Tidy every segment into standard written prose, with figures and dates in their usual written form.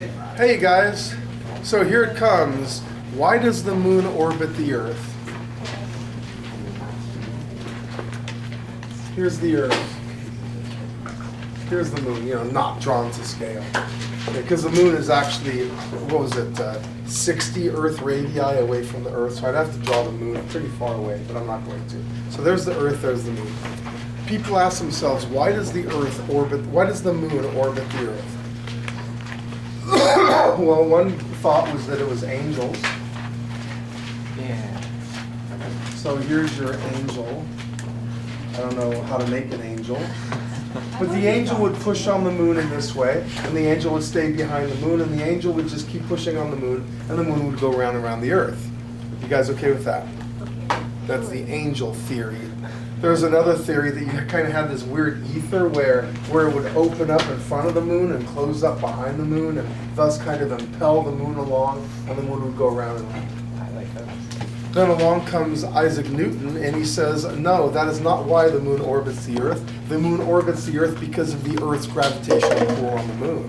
Hey guys, so here it comes. Why does the moon orbit the Earth? Here's the Earth. Here's the moon, not drawn to scale. Because the moon is actually, 60 Earth radii away from the Earth, so I'd have to draw the moon pretty far away, but I'm not going to. So there's the Earth, there's the moon. People ask themselves, why does the moon orbit the Earth? Well, one thought was that it was angels. Yeah. So here's your angel. I don't know how to make an angel. But the angel would push on the moon in this way, and the angel would stay behind the moon, and the angel would just keep pushing on the moon, and the moon would go round and around the Earth. You guys okay with that? That's the angel theory. There's another theory that you kind of had this weird ether where it would open up in front of the moon and close up behind the moon, and thus kind of impel the moon along, and the moon would go around and around. I like that. Then along comes Isaac Newton, and he says, no, that is not why the moon orbits the Earth. The moon orbits the Earth because of the Earth's gravitational pull on the moon.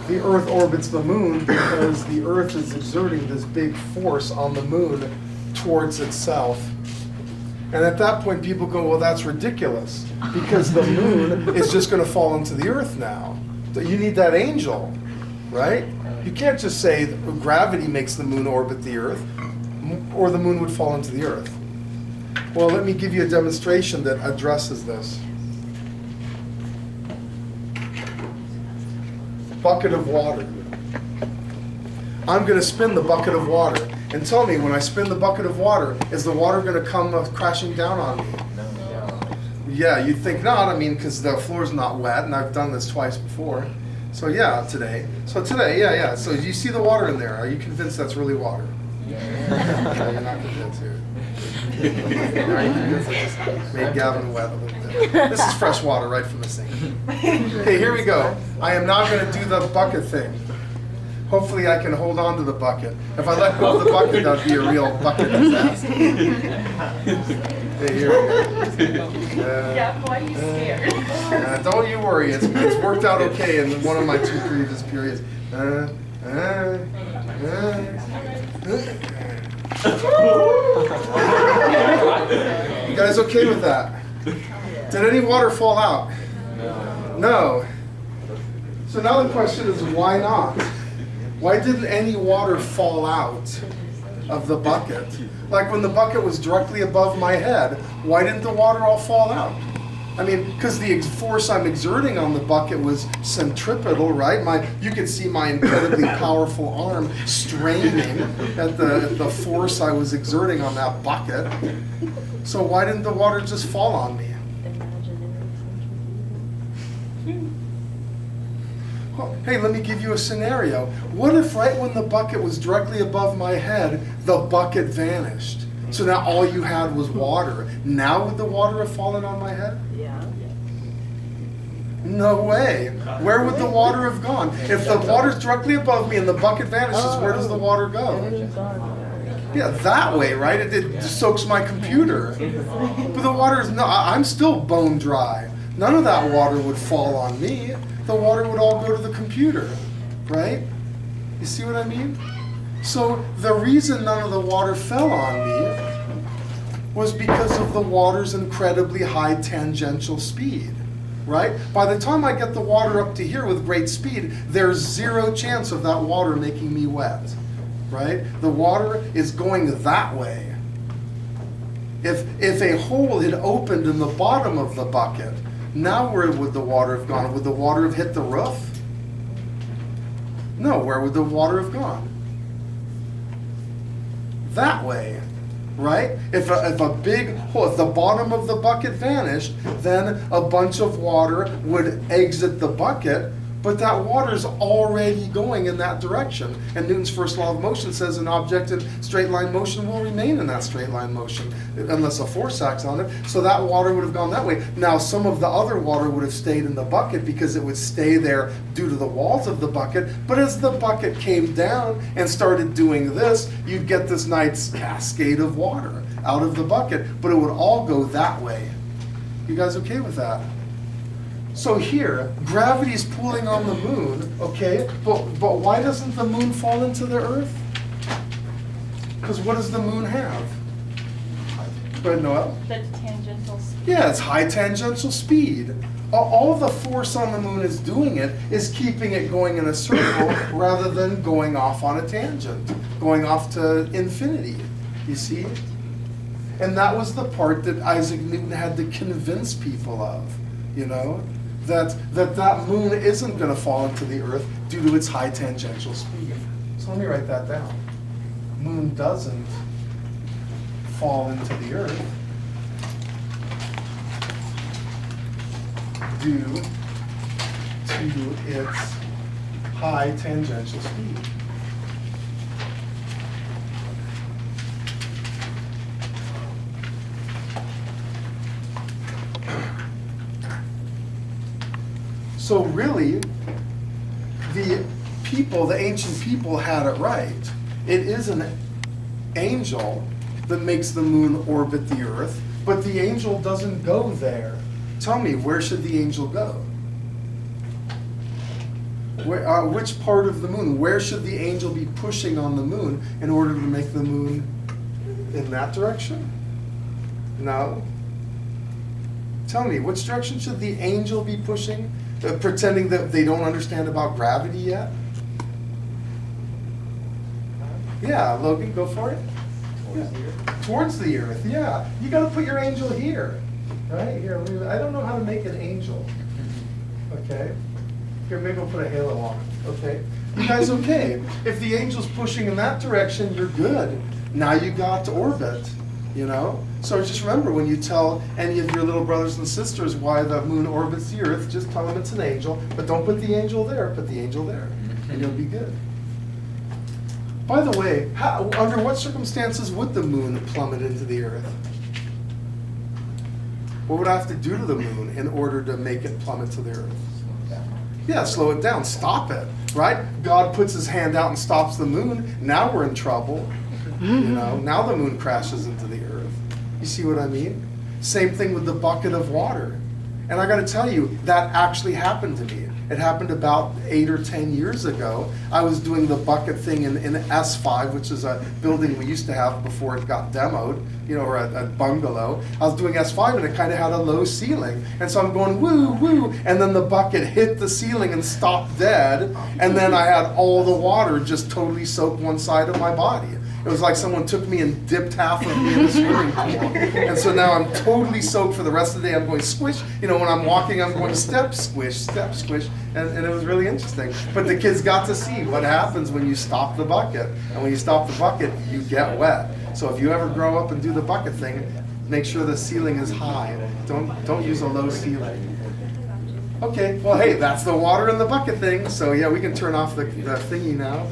The Earth orbits the moon because the Earth is exerting this big force on the moon towards itself. And at that point, people go, well, that's ridiculous, because the moon is just going to fall into the Earth now. So you need that angel, right? You can't just say that gravity makes the moon orbit the Earth, or the moon would fall into the Earth. Well, let me give you a demonstration that addresses this. Bucket of water. I'm going to spin the bucket of water. And tell me, when I spin the bucket of water, is the water going to come crashing down on me? No. Yeah, you'd think not. Because the floor's not wet, and I've done this twice before. So yeah, today. So you see the water in there. Are you convinced that's really water? Yeah. No, you're not convinced here. Are you convinced I just made Gavin wet a little bit? This is fresh water right from the sink. Okay, here we go. I am now going to do the bucket thing. Hopefully I can hold on to the bucket. If I let go of the bucket, that would be a real bucket disaster. Okay, here we go. Yeah, why are you scared? Don't you worry, it's worked out okay in one of my two previous periods. You guys okay with that? Did any water fall out? No. So now the question is, why not? Why didn't any water fall out of the bucket? Like when the bucket was directly above my head, why didn't the water all fall out? Because the force I'm exerting on the bucket was centripetal, right? You could see my incredibly powerful arm straining at the force I was exerting on that bucket. So why didn't the water just fall on me? Hey, let me give you a scenario. What if right when the bucket was directly above my head, the bucket vanished? So now all you had was water. Now would the water have fallen on my head? Yeah. No way. Where would the water have gone? If the water's directly above me and the bucket vanishes, where does the water go? Yeah, that way, right? It soaks my computer. But the water is I'm still bone dry. None of that water would fall on me. The water would all go to the computer, right? You see what I mean? So the reason none of the water fell on me was because of the water's incredibly high tangential speed, right? By the time I get the water up to here with great speed, there's zero chance of that water making me wet, right? The water is going that way. If a hole had opened in the bottom of the bucket, now where would the water have gone? Would the water have hit the roof? No, where would the water have gone? That way, right? If a big hole, if the bottom of the bucket vanished, then a bunch of water would exit the bucket, but that water is already going in that direction. And Newton's first law of motion says an object in straight line motion will remain in that straight line motion unless a force acts on it. So that water would have gone that way. Now some of the other water would have stayed in the bucket because it would stay there due to the walls of the bucket. But as the bucket came down and started doing this, you'd get this nice cascade of water out of the bucket, but it would all go that way. You guys okay with that? So here, gravity is pulling on the moon, okay? But why doesn't the moon fall into the earth? Because what does the moon have? Go ahead, Noel. The tangential speed. Yeah, it's high tangential speed. All the force on the moon is doing it is keeping it going in a circle rather than going off on a tangent, going off to infinity. You see? And that was the part that Isaac Newton had to convince people of, you know? That moon isn't going to fall into the earth due to its high tangential speed. So let me write that down. Moon doesn't fall into the earth due to its high tangential speed. So really, the ancient people had it right. It is an angel that makes the moon orbit the earth, but the angel doesn't go there. Tell me, where should the angel go? Which part of the moon? Where should the angel be pushing on the moon in order to make the moon in that direction? No. Tell me, which direction should the angel be pushing? Pretending that they don't understand about gravity yet? Yeah, Logan, go for it. Towards the earth, yeah. You got to put your angel here, right? Here, I don't know how to make an angel. Okay. Here, maybe we'll put a halo on it. Okay. You guys okay? If the angel's pushing in that direction, you're good. Now you got to orbit, you know? So just remember, when you tell any of your little brothers and sisters why the moon orbits the earth, just tell them it's an angel, but don't put the angel there, put the angel there, and you'll be good. By the way, under what circumstances would the moon plummet into the earth? What would I have to do to the moon in order to make it plummet to the earth? Yeah, slow it down, stop it, right? God puts his hand out and stops the moon. Now we're in trouble. You know, now the moon crashes into the earth. You see what I mean? Same thing with the bucket of water. And I got to tell you, that actually happened to me. It happened about 8 or 10 years ago. I was doing the bucket thing in S5, which is a building we used to have before it got demoed, you know, or a bungalow. I was doing S5 and it kind of had a low ceiling. And so I'm going, woo, woo, and then the bucket hit the ceiling and stopped dead. And then I had all the water just totally soak one side of my body. It was like someone took me and dipped half of me in the swimming pool. And so now I'm totally soaked for the rest of the day. I'm going squish. You know, when I'm walking, I'm going step, squish, and it was really interesting. But the kids got to see what happens when you stop the bucket. And when you stop the bucket, you get wet. So if you ever grow up and do the bucket thing, make sure the ceiling is high. Don't use a low ceiling. Okay, well, hey, that's the water in the bucket thing. So yeah, we can turn off the thingy now.